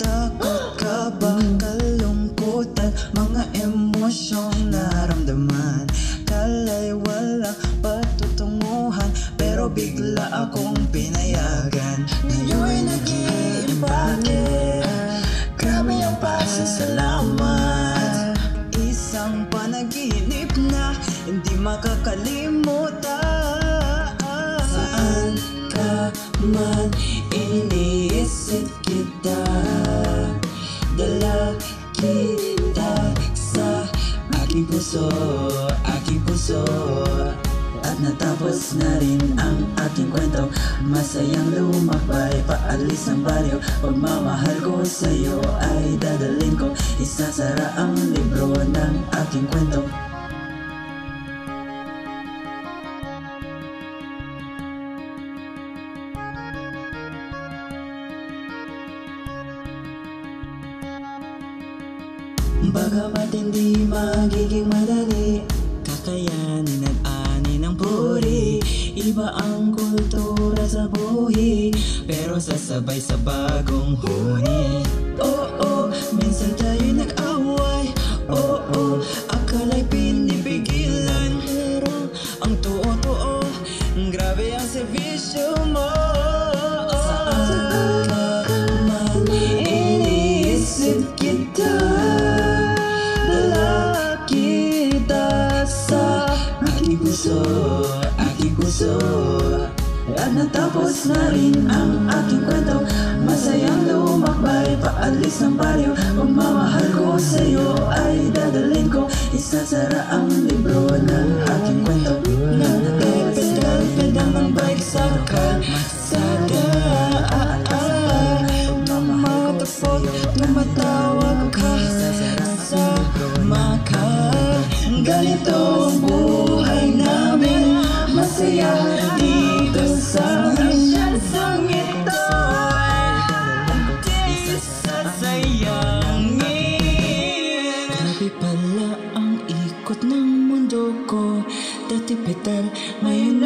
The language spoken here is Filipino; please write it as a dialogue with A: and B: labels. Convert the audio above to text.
A: Takot, kaba, kalungkutan, mga emosyong naramdaman. Kala'y walang patutunguhan, pero bigla akong pinayagan. Ngayon'y nag-iimpake, grabe ang pasasalamat. Isang panaginip na hindi makakalimutan. Saan ka man, iniisip kita, dala kita sa aking puso, aking puso. At natapos na rin ang aking kwento. Masayang lumakbay, paalis ng baryo. Pagmamahal ko sa'yo ay dadalhin ko. Isasara ang libro ng aking kwento. Bagamat hindi magiging madali, kakayanin at ani ng puri. Iba ang kultura sa buhi, pero sasabay sa bagong huni. Oo, minsan tayo nag-away. Oo, akala'y pinipigilan, pero ang totoo, grabe ang servisyo mo. Saan ka man, iniisip kita, aking puso. At natapos na rin ang aking kwento. Masayang lumakbay, paalis ng baryo. Pagmamahal ko sa'yo ay dadalhin ko. Isasara ang libro ng aking kwento. Nagpedal-pedal ng bike sa kalsada, tumatapot, tumatawag ka, sama ka. Ganito ang buhay namin, masaya dito sa siyensang ito. Di sasayangin. Grabe pala ang ikot ng mundo ko. Dati pedal, ngayon